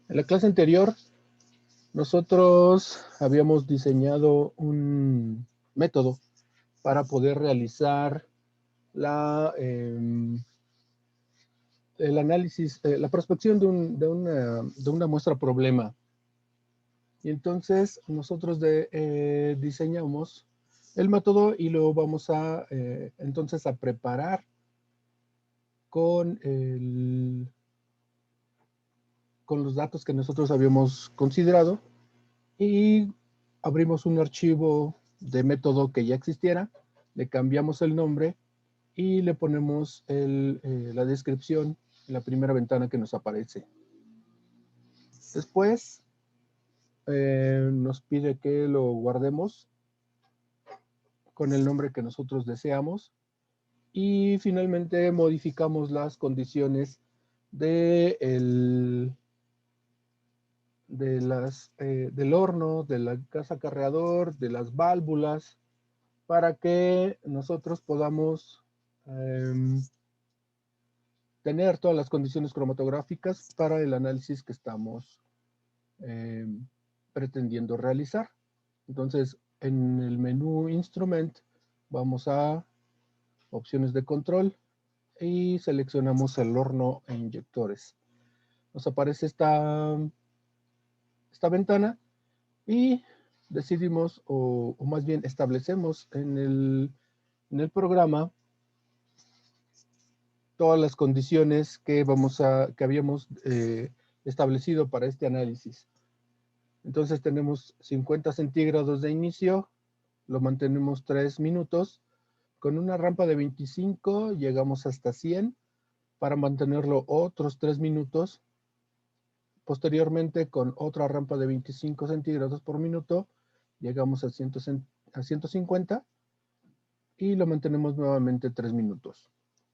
En la clase anterior, nosotros habíamos diseñado un método para poder realizar el análisis, la prospección de una muestra problema. Y entonces nosotros diseñamos el método y lo vamos a entonces a preparar con, con los datos que nosotros habíamos considerado y abrimos un archivo de método que ya existiera, le cambiamos el nombre y le ponemos la descripción en la primera ventana que nos aparece. Después nos pide que lo guardemos con el nombre que nosotros deseamos y finalmente modificamos las condiciones de del horno, de la gas acarreador, de las válvulas, para que nosotros podamos tener todas las condiciones cromatográficas para el análisis que estamos pretendiendo realizar. Entonces, en el menú Instrument vamos a opciones de control y seleccionamos el horno e inyectores. Nos aparece esta ventana y decidimos, o más bien establecemos en el programa todas las condiciones que habíamos establecido para este análisis. Entonces tenemos 50 centígrados de inicio, lo mantenemos 3 minutos, con una rampa de 25 llegamos hasta 100 para mantenerlo otros 3 minutos. Posteriormente, con otra rampa de 25 centígrados por minuto, llegamos a 150 y lo mantenemos nuevamente 3 minutos.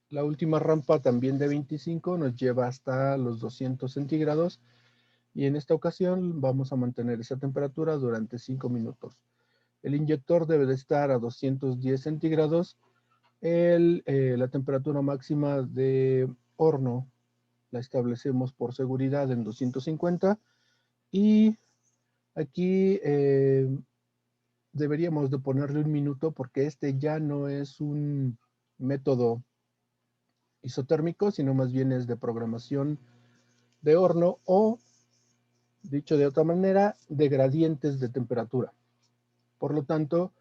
La última rampa, también de 25, nos lleva hasta los 200 centígrados y en esta ocasión vamos a mantener esa temperatura durante 5 minutos. El inyector debe de estar a 210 centígrados. La temperatura máxima de horno la establecemos por seguridad en 250 y aquí deberíamos de ponerle un minuto porque este ya no es un método isotérmico, sino más bien es de programación de horno o, dicho de otra manera, de gradientes de temperatura. Por lo tanto,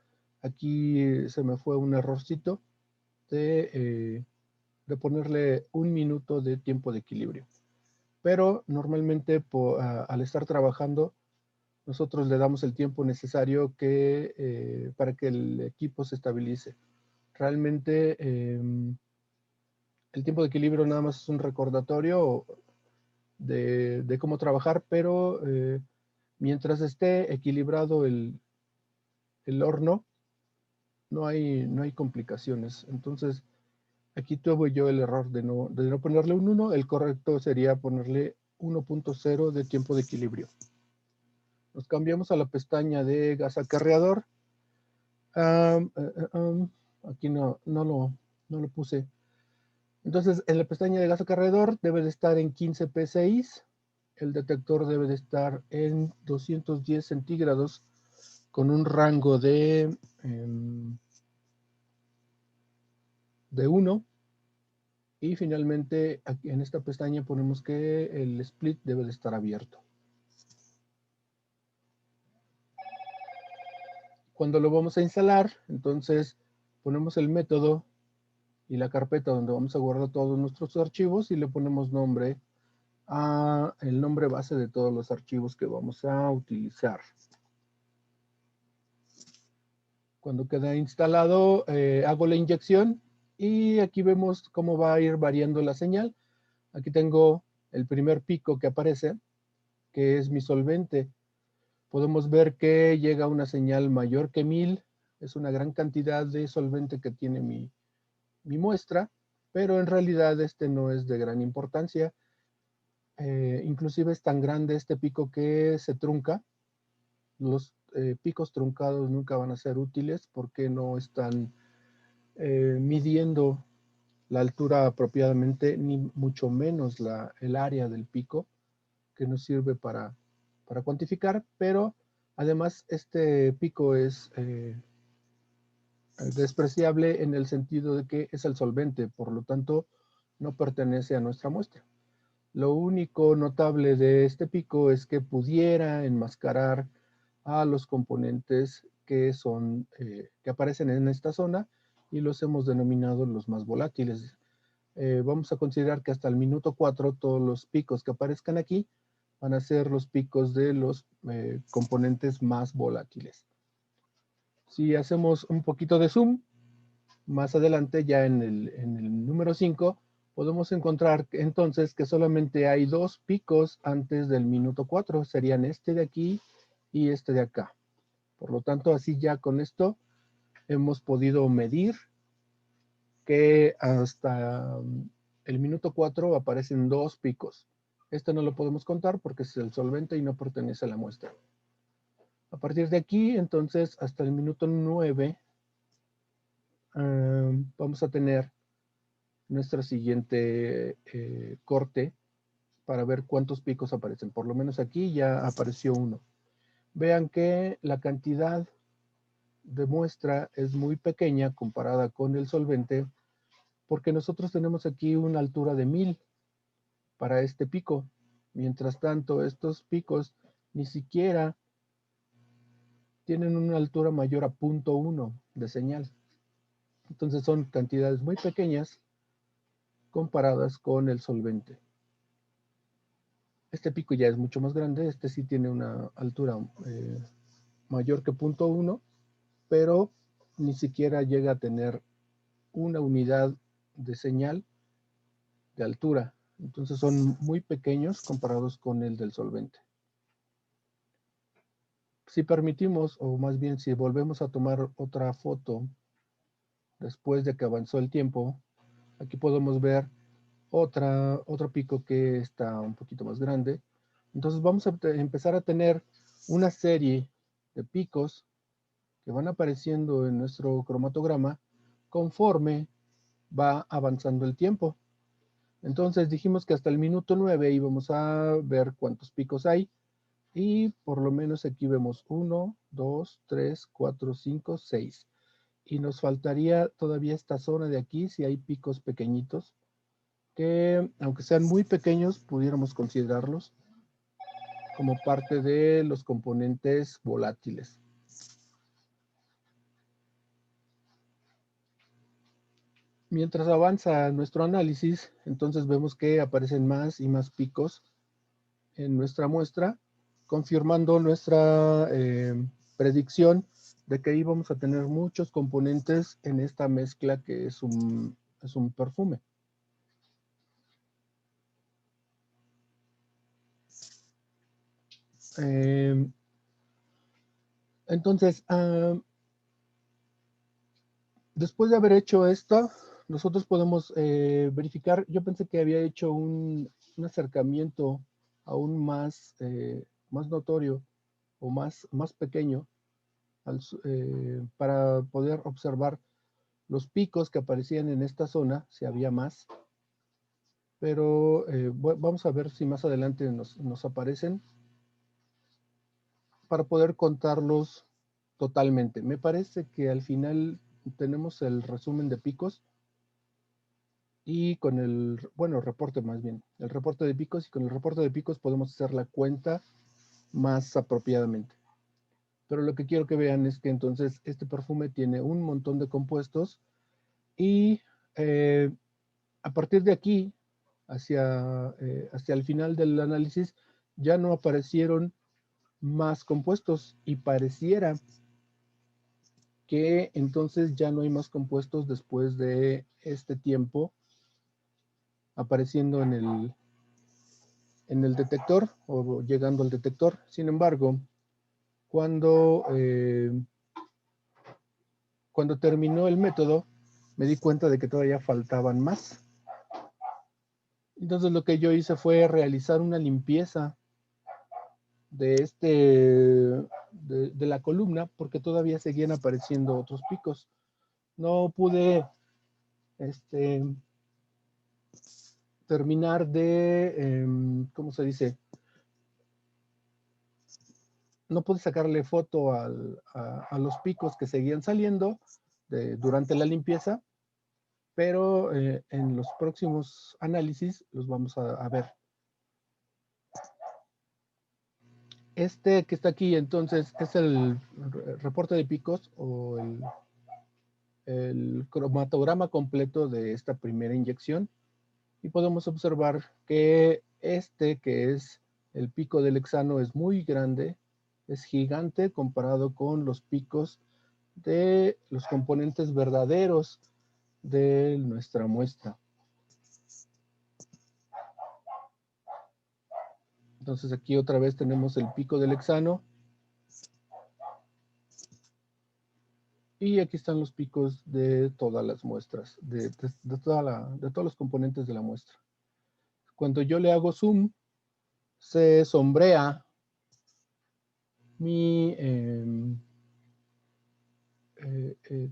aquí se me fue un errorcito de ponerle un minuto de tiempo de equilibrio. Pero normalmente al estar trabajando, nosotros le damos el tiempo necesario para que el equipo se estabilice. Realmente el tiempo de equilibrio nada más es un recordatorio de cómo trabajar, pero mientras esté equilibrado el horno, no hay complicaciones. Entonces, aquí tuve yo el error de no ponerle un 1, el correcto sería ponerle 1.0 de tiempo de equilibrio. Nos cambiamos a la pestaña de gas acarreador. Aquí no lo puse. Entonces, en la pestaña de gas acarreador debe de estar en 15 P6. El detector debe de estar en 210 centígrados con un rango de 1. Y finalmente, aquí en esta pestaña ponemos que el split debe de estar abierto. Cuando lo vamos a instalar, entonces ponemos el método y la carpeta donde vamos a guardar todos nuestros archivos y le ponemos nombre a el nombre base de todos los archivos que vamos a utilizar. Cuando queda instalado, hago la inyección y aquí vemos cómo va a ir variando la señal. Aquí tengo el primer pico que aparece, que es mi solvente. Podemos ver que llega una señal mayor que 1000. Es una gran cantidad de solvente que tiene mi muestra, pero en realidad este no es de gran importancia. Inclusive es tan grande este pico que se trunca. Los picos truncados nunca van a ser útiles porque no están midiendo la altura apropiadamente, ni mucho menos el área del pico, que nos sirve para cuantificar, pero además este pico es despreciable en el sentido de que es el solvente, por lo tanto no pertenece a nuestra muestra. Lo único notable de este pico es que pudiera enmascarar a los componentes que que aparecen en esta zona y los hemos denominado los más volátiles. Vamos a considerar que hasta el minuto 4 todos los picos que aparezcan aquí van a ser los picos de los componentes más volátiles. Si hacemos un poquito de zoom, más adelante ya en el número 5, podemos encontrar entonces que solamente hay 2 picos antes del minuto 4, serían este de aquí y este de acá. Por lo tanto, así ya con esto hemos podido medir que hasta el minuto 4 aparecen 2 picos. Este no lo podemos contar porque es el solvente y no pertenece a la muestra. A partir de aquí, entonces, hasta el minuto 9, vamos a tener nuestro siguiente corte para ver cuántos picos aparecen. Por lo menos aquí ya apareció uno. Vean que la cantidad de muestra es muy pequeña comparada con el solvente, porque nosotros tenemos aquí una altura de 1000 para este pico. Mientras tanto, estos picos ni siquiera tienen una altura mayor a 0.1 de señal. Entonces son cantidades muy pequeñas comparadas con el solvente. Este pico ya es mucho más grande, este sí tiene una altura mayor que 0.1, pero ni siquiera llega a tener una unidad de señal de altura. Entonces son muy pequeños comparados con el del solvente. Si permitimos, o más bien si volvemos a tomar otra foto después de que avanzó el tiempo, aquí podemos ver otro pico que está un poquito más grande. Entonces vamos a empezar a tener una serie de picos que van apareciendo en nuestro cromatograma conforme va avanzando el tiempo. Entonces dijimos que hasta el minuto 9 íbamos a ver cuántos picos hay y por lo menos aquí vemos 1, 2, 3, 4, 5, 6. Y nos faltaría todavía esta zona de aquí si hay picos pequeñitos que, aunque sean muy pequeños, pudiéramos considerarlos como parte de los componentes volátiles. Mientras avanza nuestro análisis, entonces vemos que aparecen más y más picos en nuestra muestra, confirmando nuestra predicción de que íbamos a tener muchos componentes en esta mezcla que es un perfume. Entonces, después de haber hecho esto, nosotros podemos verificar. Yo pensé que había hecho un acercamiento aún más, más notorio o más pequeño para poder observar los picos que aparecían en esta zona, si había más. Pero vamos a ver si más adelante nos aparecen para poder contarlos totalmente. Me parece que al final tenemos el resumen de picos y con reporte más bien, el reporte de picos, y con el reporte de picos podemos hacer la cuenta más apropiadamente. Pero lo que quiero que vean es que entonces este perfume tiene un montón de compuestos y a partir de aquí, hacia el final del análisis, ya no aparecieron más compuestos y pareciera que entonces ya no hay más compuestos después de este tiempo apareciendo en el detector o llegando al detector. Sin embargo, cuando terminó el método, me di cuenta de que todavía faltaban más. Entonces lo que yo hice fue realizar una limpieza de de la columna, porque todavía seguían apareciendo otros picos. No pude terminar de, ¿cómo se dice? no pude sacarle foto a los picos que seguían saliendo durante la limpieza, pero en los próximos análisis los vamos a ver. Este que está aquí, entonces, es el reporte de picos o el cromatograma completo de esta primera inyección. Y podemos observar que que es el pico del hexano, es muy grande, es gigante comparado con los picos de los componentes verdaderos de nuestra muestra. Entonces aquí otra vez tenemos el pico del hexano. Y aquí están los picos de todas las muestras, de todos los componentes de la muestra. Cuando yo le hago zoom, se sombrea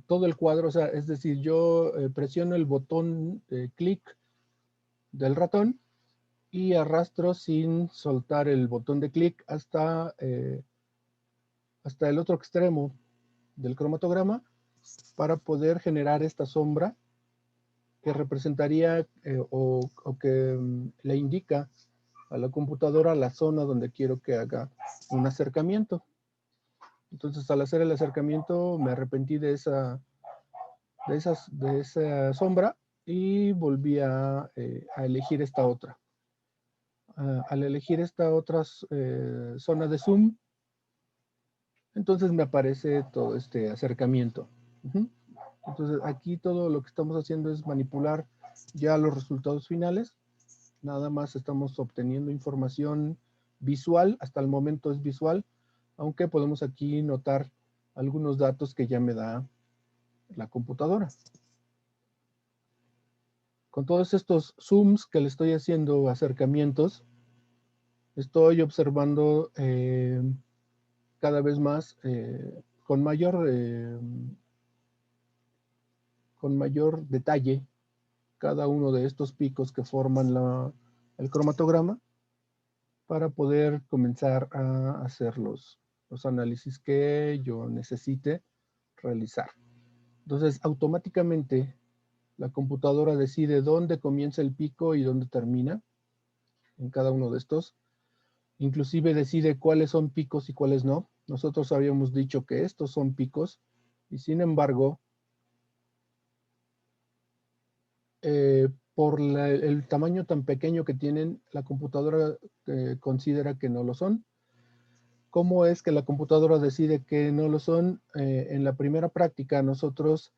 todo el cuadro, o sea, es decir, yo presiono el botón de clic del ratón y arrastro sin soltar el botón de clic hasta el otro extremo del cromatograma para poder generar esta sombra que representaría o que le indica a la computadora la zona donde quiero que haga un acercamiento. Entonces, al hacer el acercamiento, me arrepentí de esa sombra y volví a elegir esta otra. Al elegir esta otra zona de zoom, entonces me aparece todo este acercamiento. Entonces, aquí todo lo que estamos haciendo es manipular ya los resultados finales. Nada más estamos obteniendo información visual, hasta el momento es visual, aunque podemos aquí notar algunos datos que ya me da la computadora. Con todos estos zooms que le estoy haciendo acercamientos, estoy observando cada vez más con mayor detalle cada uno de estos picos que forman el cromatograma para poder comenzar a hacer los análisis que yo necesite realizar. Entonces, automáticamente la computadora decide dónde comienza el pico y dónde termina en cada uno de estos. Inclusive decide cuáles son picos y cuáles no. Nosotros habíamos dicho que estos son picos y sin embargo, por el tamaño tan pequeño que tienen, la computadora considera que no lo son. ¿Cómo es que la computadora decide que no lo son? En la primera práctica nosotros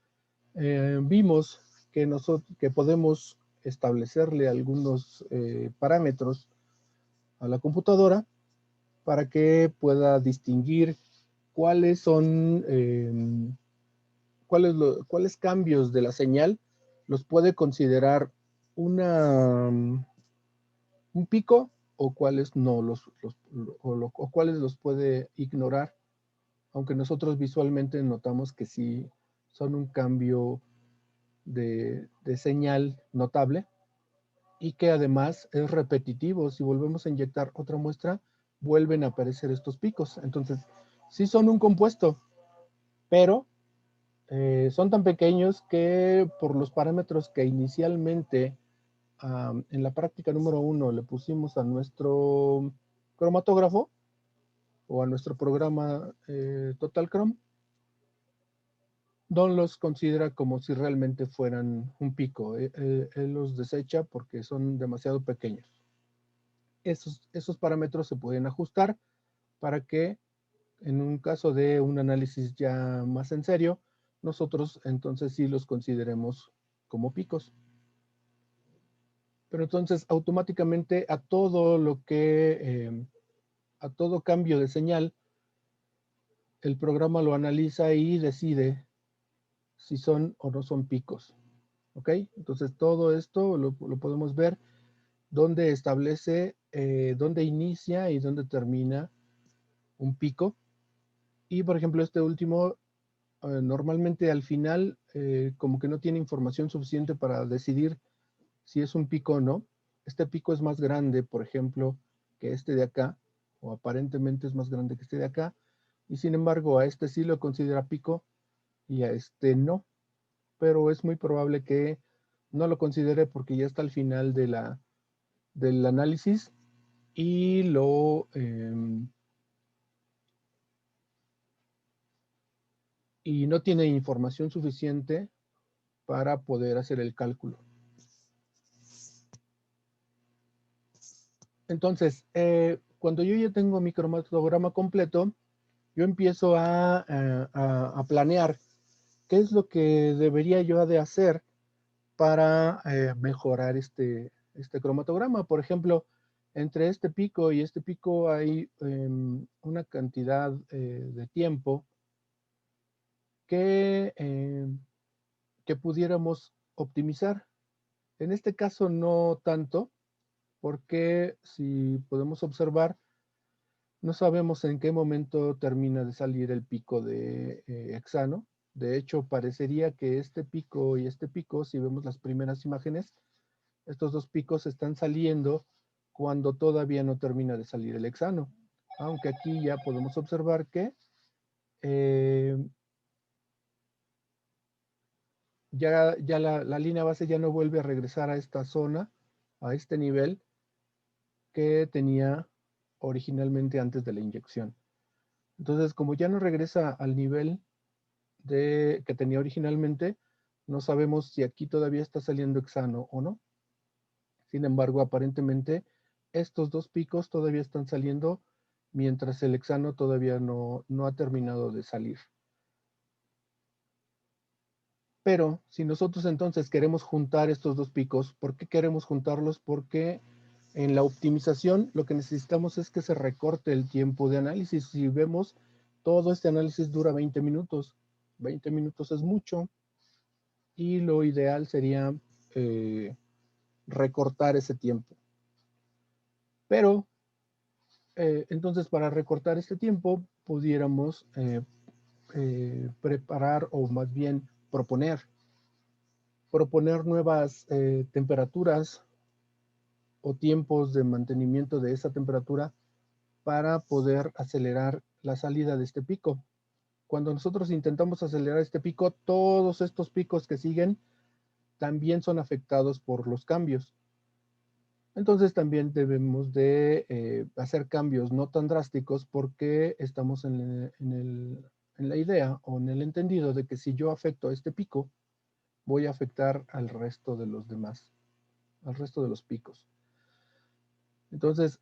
vimos que podemos establecerle algunos parámetros a la computadora para que pueda distinguir cuáles son, cuáles cambios de la señal los puede considerar un pico o cuáles no o cuáles los puede ignorar, aunque nosotros visualmente notamos que sí son un cambio de señal notable y que además es repetitivo. Si volvemos a inyectar otra muestra, vuelven a aparecer estos picos. Entonces, sí son un compuesto, pero son tan pequeños que por los parámetros que inicialmente en la práctica número 1 le pusimos a nuestro cromatógrafo o a nuestro programa TotalCrom, no los considera como si realmente fueran un pico. Él los desecha porque son demasiado pequeños. Esos parámetros se pueden ajustar para que en un caso de un análisis ya más en serio, nosotros entonces sí los consideremos como picos. Pero entonces automáticamente a todo cambio de señal, el programa lo analiza y decide si son o no son picos. ¿Ok? Entonces todo esto lo podemos ver donde establece, dónde inicia y dónde termina un pico. Y por ejemplo este último, normalmente al final como que no tiene información suficiente para decidir si es un pico o no. Este pico es más grande, por ejemplo, que este de acá. o aparentemente es más grande que este de acá, y sin embargo a este sí lo considera pico y a este no, pero es muy probable que no lo considere porque ya está al final del análisis y y no tiene información suficiente para poder hacer el cálculo. Entonces, cuando yo ya tengo mi cromatograma completo, yo empiezo a planear qué es lo que debería yo de hacer para mejorar este cromatograma. Por ejemplo, entre este pico y este pico hay una cantidad de tiempo que pudiéramos optimizar. En este caso no tanto, porque si podemos observar, no sabemos en qué momento termina de salir el pico de hexano. De hecho, parecería que este pico y este pico, si vemos las primeras imágenes, estos dos picos están saliendo cuando todavía no termina de salir el hexano. Aunque aquí ya podemos observar que ya la línea base ya no vuelve a regresar a esta zona, a este nivel que tenía originalmente antes de la inyección. Entonces, como ya no regresa al nivel que tenía originalmente, no sabemos si aquí todavía está saliendo hexano o no. Sin embargo, aparentemente estos dos picos todavía están saliendo mientras el hexano todavía no ha terminado de salir. Pero si nosotros entonces queremos juntar estos dos picos, ¿por qué queremos juntarlos? Porque en la optimización lo que necesitamos es que se recorte el tiempo de análisis. Si vemos, todo este análisis dura 20 minutos. 20 minutos es mucho y lo ideal sería recortar ese tiempo. Pero entonces para recortar este tiempo pudiéramos preparar o más bien proponer nuevas temperaturas o tiempos de mantenimiento de esa temperatura para poder acelerar la salida de este pico. Cuando nosotros intentamos acelerar este pico, todos estos picos que siguen también son afectados por los cambios. Entonces también debemos de hacer cambios no tan drásticos porque estamos en la idea o en el entendido de que si yo afecto a este pico, voy a afectar al resto de los demás, al resto de los picos. Entonces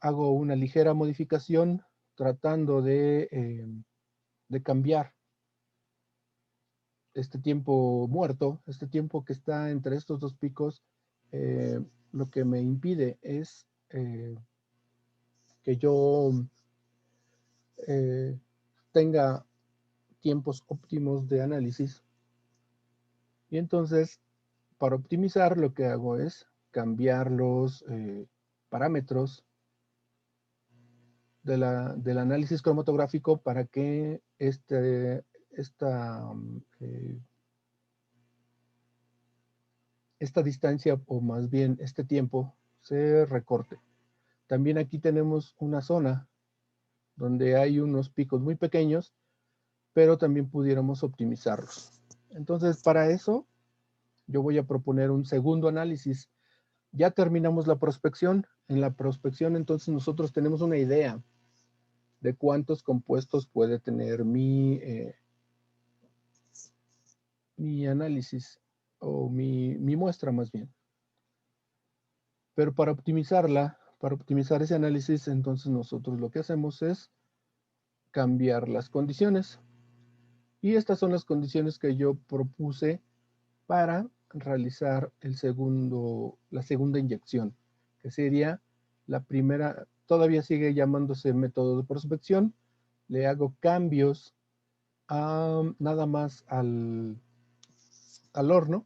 hago una ligera modificación tratando de cambiar este tiempo muerto, este tiempo que está entre estos dos picos, lo que me impide es que yo tenga tiempos óptimos de análisis. Y entonces, para optimizar, lo que hago es cambiar los parámetros del análisis cromatográfico para que esta distancia, o más bien este tiempo, se recorte. También aquí tenemos una zona donde hay unos picos muy pequeños, pero también pudiéramos optimizarlos. Entonces, para eso, yo voy a proponer un segundo análisis. Ya terminamos la prospección. En la prospección, entonces, nosotros tenemos una idea de cuántos compuestos puede tener mi análisis, o mi muestra más bien. Pero para optimizar ese análisis, entonces nosotros lo que hacemos es cambiar las condiciones. Y estas son las condiciones que yo propuse para realizar la segunda inyección, que sería la primera. Todavía sigue llamándose método de prospección. Le hago cambios nada más al horno,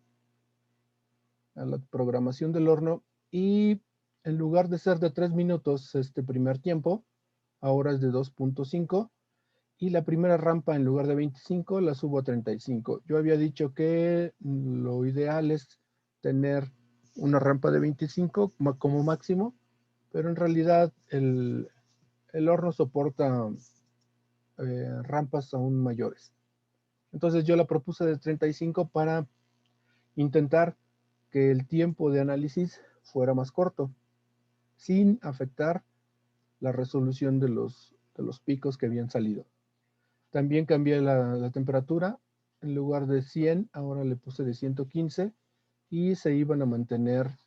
a la programación del horno, y en lugar de ser de 3 minutos este primer tiempo, ahora es de 2.5, y la primera rampa en lugar de 25 la subo a 35. Yo había dicho que lo ideal es tener una rampa de 25 como máximo, pero en realidad el horno soporta rampas aún mayores. Entonces yo la propuse de 35 para intentar que el tiempo de análisis fuera más corto, sin afectar la resolución de los picos que habían salido. También cambié la temperatura. En lugar de 100, ahora le puse de 115 y se iban a mantener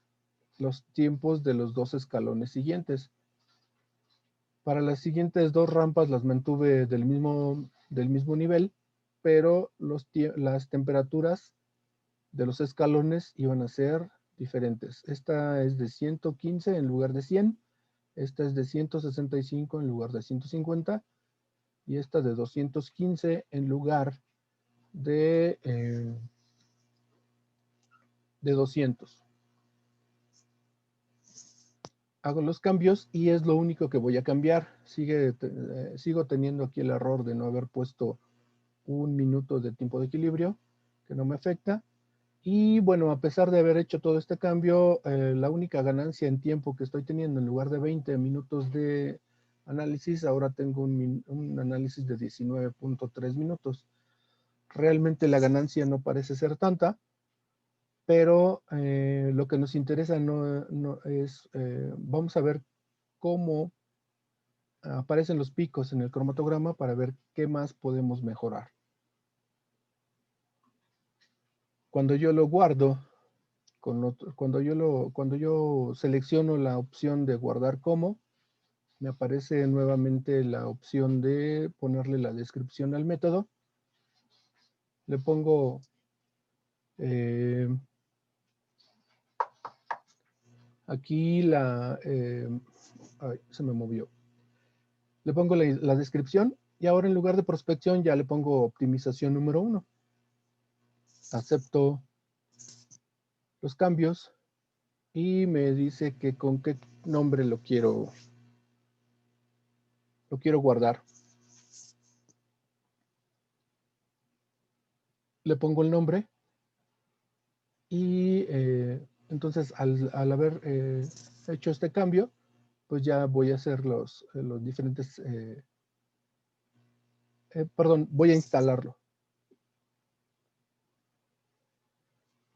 los tiempos de los dos escalones siguientes. Para las siguientes dos rampas las mantuve del mismo nivel, pero las temperaturas de los escalones iban a ser diferentes. Esta es de 115 en lugar de 100, esta es de 165 en lugar de 150 y esta de 215 en lugar de 200. Hago los cambios y es lo único que voy a cambiar. Sigo teniendo aquí el error de no haber puesto 1 minuto de tiempo de equilibrio, que no me afecta. Y bueno, a pesar de haber hecho todo este cambio, la única ganancia en tiempo que estoy teniendo, en lugar de 20 minutos de análisis, ahora tengo un análisis de 19.3 minutos. Realmente la ganancia no parece ser tanta, pero lo que nos interesa no es, vamos a ver cómo aparecen los picos en el cromatograma para ver qué más podemos mejorar. Cuando yo lo guardo, cuando yo selecciono la opción de guardar como, me aparece nuevamente la opción de ponerle la descripción al método. Le pongo aquí se me movió. Le pongo la descripción y ahora en lugar de prospección ya le pongo optimización número 1. Acepto los cambios y me dice que con qué nombre lo quiero guardar. Le pongo el nombre y entonces al haber hecho este cambio, pues ya voy a hacer los diferentes, perdón, voy a instalarlo.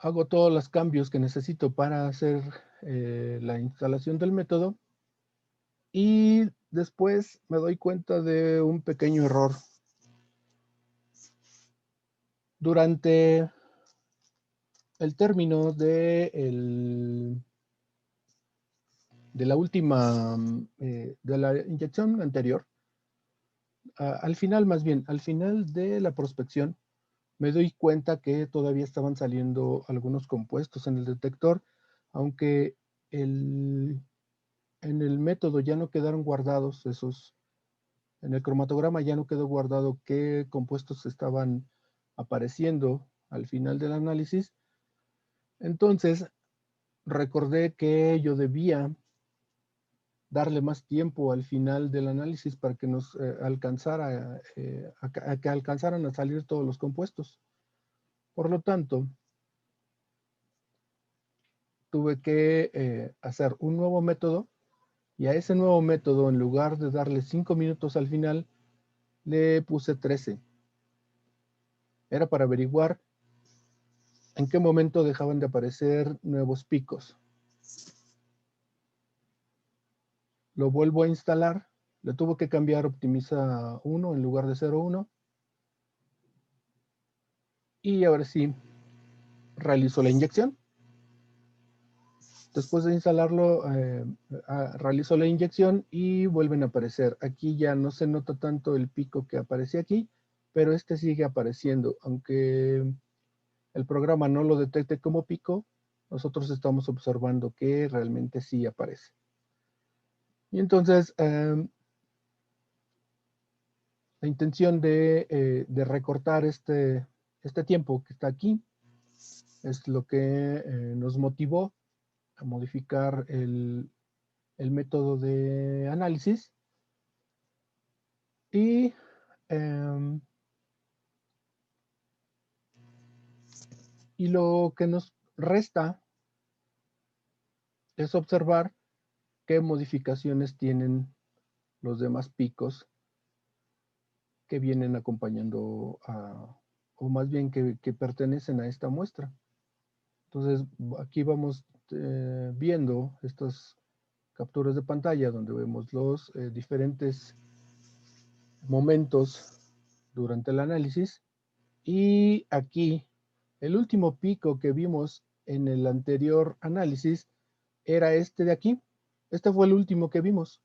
Hago todos los cambios que necesito para hacer la instalación del método y después me doy cuenta de un pequeño error. Durante el término de la última, de la inyección anterior, al final de la prospección, me doy cuenta que todavía estaban saliendo algunos compuestos en el detector, aunque en el método ya no quedaron guardados en el cromatograma ya no quedó guardado qué compuestos estaban apareciendo al final del análisis. Entonces, recordé que yo debía darle más tiempo al final del análisis para que nos alcanzara, que alcanzaran a salir todos los compuestos. Por lo tanto, tuve que hacer un nuevo método y a ese nuevo método, en lugar de darle 5 minutos al final, le puse 13. Era para averiguar en qué momento dejaban de aparecer nuevos picos. Lo vuelvo a instalar, le tuve que cambiar optimiza 1 en lugar de 0.1 y ahora sí realizo la inyección. Después de instalarlo, realizo la inyección y vuelven a aparecer. Aquí ya no se nota tanto el pico que aparece aquí, pero este sigue apareciendo. Aunque el programa no lo detecte como pico, nosotros estamos observando que realmente sí aparece. Y entonces, la intención de recortar este tiempo que está aquí es lo que nos motivó a modificar el método de análisis y lo que nos resta es observar qué modificaciones tienen los demás picos que vienen acompañando o más bien que pertenecen a esta muestra. Entonces, aquí vamos viendo estas capturas de pantalla donde vemos los diferentes momentos durante el análisis. Y aquí, el último pico que vimos en el anterior análisis era este de aquí. Este fue el último que vimos.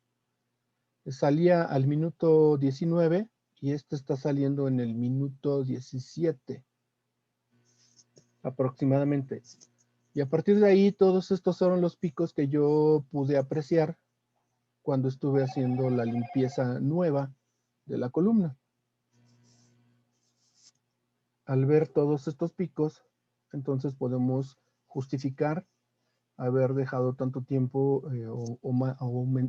Salía al minuto 19 y este está saliendo en el minuto 17 aproximadamente. Y a partir de ahí, todos estos fueron los picos que yo pude apreciar cuando estuve haciendo la limpieza nueva de la columna. Al ver todos estos picos, entonces podemos justificar haber dejado tanto tiempo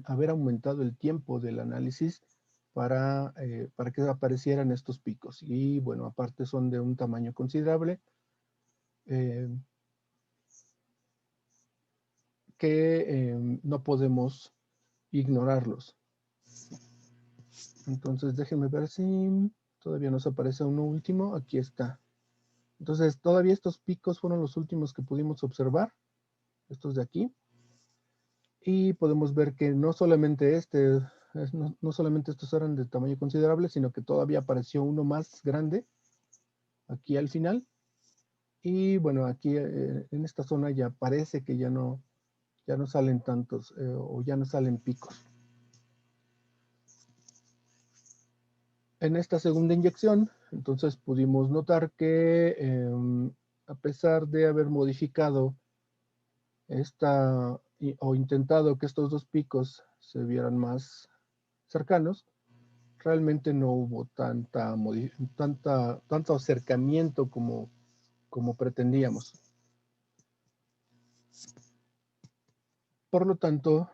haber aumentado el tiempo del análisis para que aparecieran estos picos. Y bueno, aparte son de un tamaño considerable que no podemos ignorarlos. Entonces déjenme ver si todavía nos aparece uno último. Aquí está. Entonces todavía estos picos fueron los últimos que pudimos observar. Estos de aquí. Y podemos ver que no solamente no solamente estos eran de tamaño considerable, sino que todavía apareció uno más grande aquí al final. Y bueno, aquí en esta zona ya parece que ya no salen tantos o ya no salen picos. En esta segunda inyección, entonces pudimos notar que a pesar de haber modificado o intentado que estos dos picos se vieran más cercanos, realmente no hubo tanto acercamiento como pretendíamos. Por lo tanto,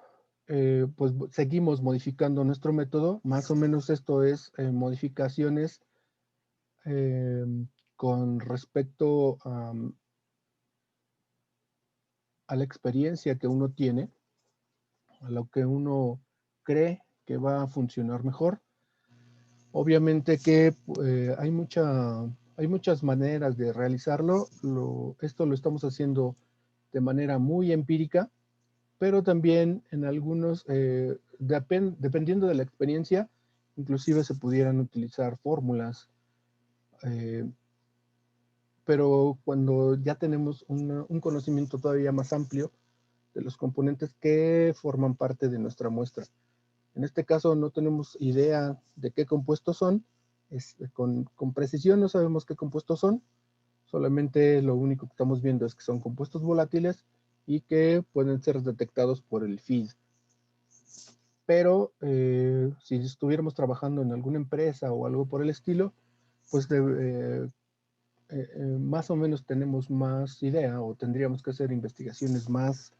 pues seguimos modificando nuestro método. Más o menos esto es modificaciones con respecto a la experiencia que uno tiene, a lo que uno cree que va a funcionar mejor. Obviamente que hay muchas maneras de realizarlo. Esto lo estamos haciendo de manera muy empírica, pero también en algunos, dependiendo de la experiencia, inclusive se pudieran utilizar fórmulas. Pero cuando ya tenemos un conocimiento todavía más amplio de los componentes que forman parte de nuestra muestra. En este caso no tenemos idea de qué compuestos son, con precisión no sabemos qué compuestos son, solamente lo único que estamos viendo es que son compuestos volátiles y que pueden ser detectados por el feed. Pero si estuviéramos trabajando en alguna empresa o algo por el estilo, pues más o menos tenemos más idea o tendríamos que hacer investigaciones más